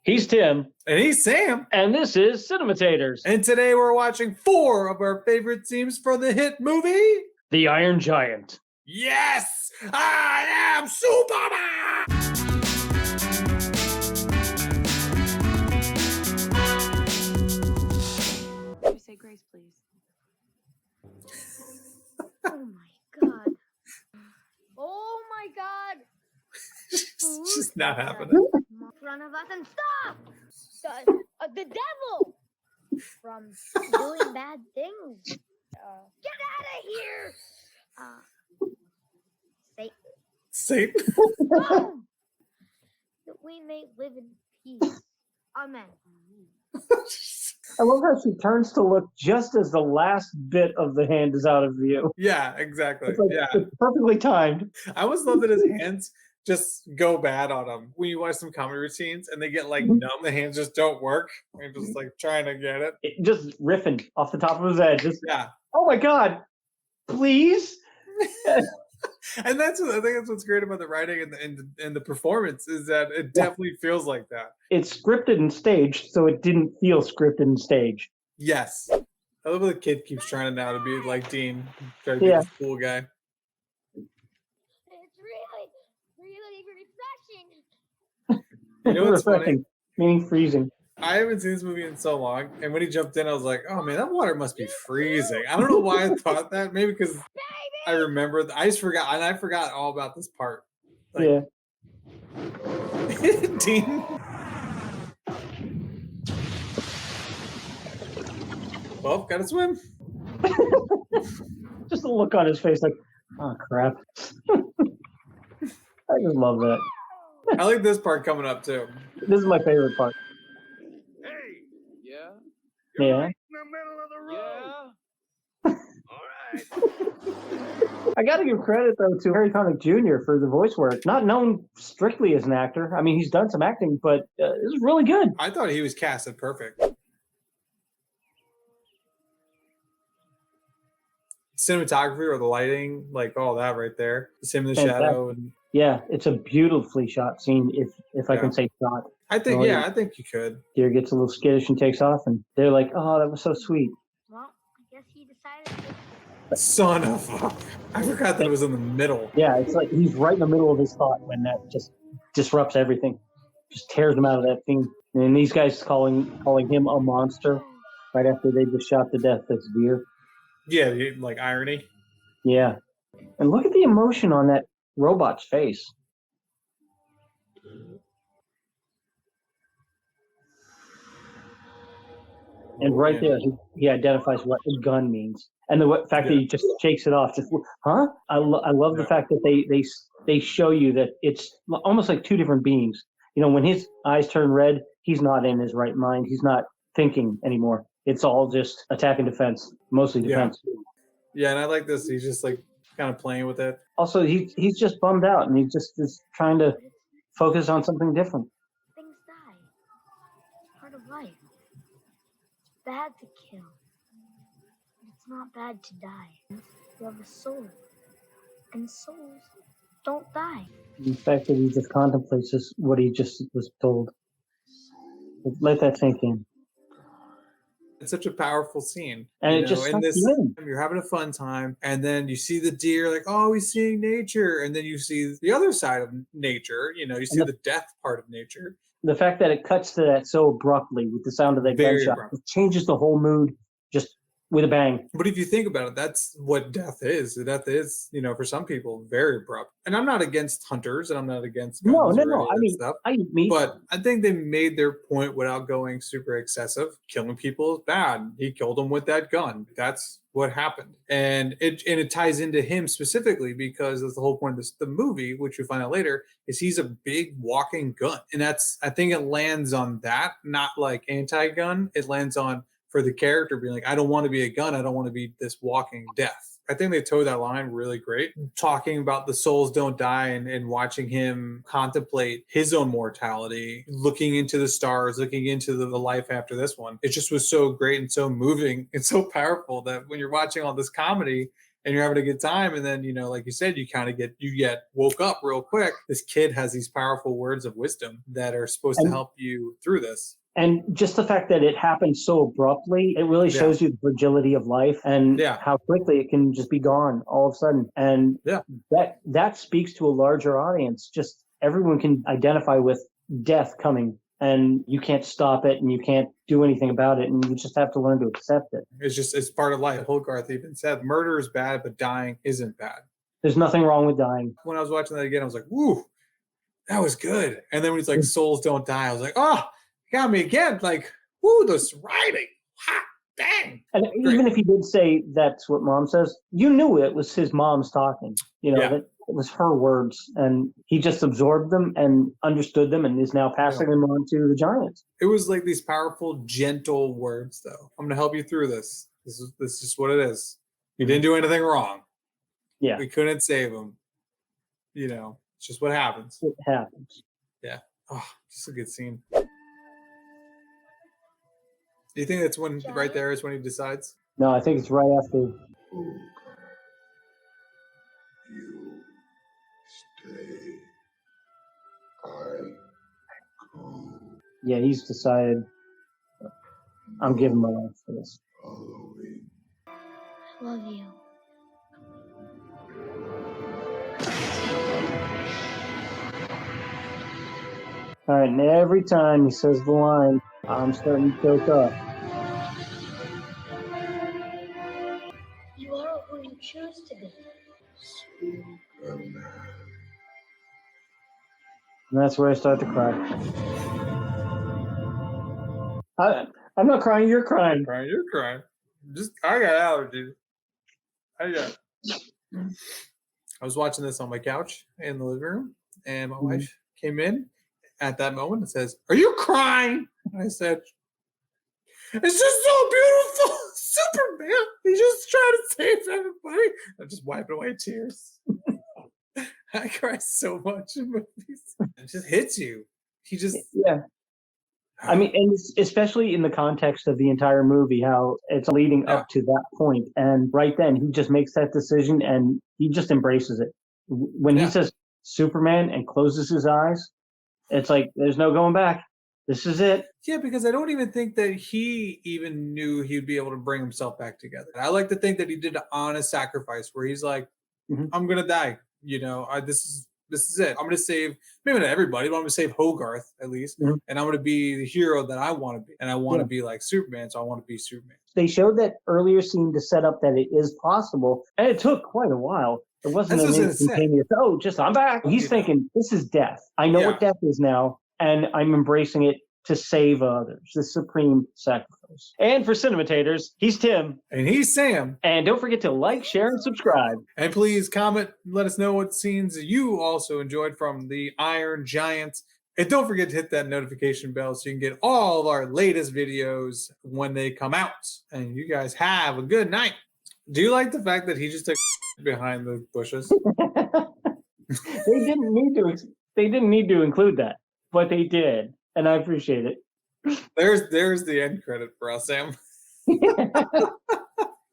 He's Tim. And he's Sam. And this is Cinematators. And today we're watching 4 of our favorite scenes from the hit movie, The Iron Giant. Yes! I am Superman! Could you say grace, please? Oh my god. Oh my god. It's just not happening. In front of us and stop! The devil! From doing bad things. Get out of here! Satan. Satan. No! That we may live in peace. Amen. I love how she turns to look just as the last bit of the hand is out of view. Yeah, exactly. It's like, Yeah. it's perfectly timed. I always love that his hands just go bad on him. When you watch some comedy routines and they get like Mhm. numb, the hands just don't work. They're just like trying to get it. Just riffing off the top of his head. Just, Yeah. oh my God, please? And I think that's what's great about the writing and the performance is that it definitely feels like that. It's scripted and staged, so it didn't feel scripted and staged. Yes. I love how the kid keeps trying now to be like Dean, trying to be Yeah. this cool guy. It's really refreshing. You know what's funny? Refreshing, meaning freezing. I haven't seen this movie in so long, and when he jumped in, I was like, "Oh man, that water must be freezing." I don't know why I thought that. Maybe because I remember. I just forgot, and I forgot all about this part. Like, Yeah. Dean. Well, gotta swim. Just the look on his face like, oh crap. I just love that. I like this part coming up too. This is my favorite part. Hey, yeah, Yeah. right in the middle of the road. All right. I gotta give credit though to Harry Connick Jr. for the voice work. Not known strictly as an actor. I mean, he's done some acting, but it was really good. I thought he was casted perfect. Cinematography or the lighting, like all that right there. It's him in the Fantastic. shadow, and Yeah, it's a beautifully shot scene, if I Yeah. can say shot. I think, Oh, yeah, yeah. I think you could. Deer gets a little skittish and takes off, and they're like, oh, that was so sweet. Well, I guess he decided to. Son of a... I forgot that it was in the middle. Yeah, it's like he's right in the middle of his thought when that just disrupts everything. Just tears him out of that thing. And these guys calling him a monster right after they just shot to death this deer. Yeah, like irony. Yeah. And look at the emotion on that robot's face. And right Yeah. there, he identifies what the gun means. And the fact that he just shakes it off. Just, huh? I love the Yeah. fact that they show you that it's almost like two different beings. You know, when his eyes turn red, he's not in his right mind. He's not thinking anymore. It's all just attack and defense, mostly Yeah. defense. Yeah, and I like this. He's just like kind of playing with it. Also, he's just bummed out, and he just is trying to focus on something different. Things die. It's part of life. It's bad to kill. But it's not bad to die. You have a soul. And souls don't die. The fact that he just contemplates just what he just was told. Let that sink in. It's such a powerful scene. And you it just know, in sucks this, you in. you're having a fun time, and then you see the deer, like, oh, he's seeing nature, and then you see the other side of nature. You know, you see the death part of nature. The fact that it cuts to that so abruptly with the sound of that Very gunshot, abrupt. it changes the whole mood just with a bang. But if you think about it, that's what death is. Death is, you know, for some people, very abrupt. And I'm not against hunters, and I'm not against guns No. or any of I that mean, stuff. I eat meat. But I think they made their point without going super excessive. Killing people is bad. He killed them with that gun. That's what happened. And it ties into him specifically because that's the whole point of the movie, which you find out later, is he's a big walking gun. And I think it lands on that, not like anti-gun. It lands on, for the character being like, I don't want to be a gun. I don't want to be this walking death. I think they towed that line really great. Talking about the souls don't die and watching him contemplate his own mortality, looking into the stars, looking into the life after this one. It just was so great and so moving and so powerful that when you're watching all this comedy, and you're having a good time, and then like you said, you get woke up real quick. This kid has these powerful words of wisdom that are supposed to help you through this. And just the fact that it happened so abruptly, it really shows you the fragility of life and how quickly it can just be gone all of a sudden. And that speaks to a larger audience. Just everyone can identify with death coming, and you can't stop it and you can't do anything about it, and you just have to learn to accept it. It's part of life. Hogarth even said, murder is bad, but dying isn't bad. There's nothing wrong with dying. When I was watching that again, I was like, woo, that was good. And then when he's like, souls don't die, I was like, oh, got me again. Like, woo, this writing. Ha, dang. And even if he did say that's what mom says, you knew it was his mom's talking. That it was her words. And he just absorbed them and understood them and is now passing them on to the Giants. It was like these powerful, gentle words, though. I'm going to help you through this. This is what it is. You didn't do anything wrong. Yeah. We couldn't save him. It's just what happens. It happens. Yeah. Oh, just a good scene. Do you think that's when right there is when he decides? No, I think it's right after. You stay. I go. Yeah, he's decided. I'm giving my life for this. Following. I love you. All right, and every time he says the line, I'm starting to choke up. You are who you choose to be. Superman. And that's where I start to cry. I'm not crying, you're crying. You're crying. I got allergies. I was watching this on my couch in the living room, and my wife came in at that moment and says, "Are you crying?" And I said, "It's just so beautiful. Superman. He's just trying to save everybody." I'm just wiping away tears. I cry so much in movies. It just hits you. He just I mean, and especially in the context of the entire movie, how it's leading up to that point. And right then, he just makes that decision and he just embraces it. When he says Superman and closes his eyes, it's like, there's no going back. This is it. Yeah, because I don't even think that he even knew he'd be able to bring himself back together. I like to think that he did an honest sacrifice where he's like, I'm going to die. This is it. I'm going to save, maybe not everybody, but I'm going to save Hogarth at least. And I'm going to be the hero that I want to be. And I want to be like Superman, so I want to be Superman. They showed that earlier scene to set up that it is possible. And it took quite a while. It wasn't an instantaneous, I'm back. He's thinking, this is death. I know what death is now, and I'm embracing it to save others. The supreme sacrifice. And for Cinematators, he's Tim. And he's Sam. And don't forget to like, share, and subscribe. And please comment, let us know what scenes you also enjoyed from the Iron Giant. And don't forget to hit that notification bell so you can get all of our latest videos when they come out. And you guys have a good night. Do you like the fact that he just took behind the bushes? They didn't need to include that, but they did. And I appreciate it. There's the end credit for us, Sam.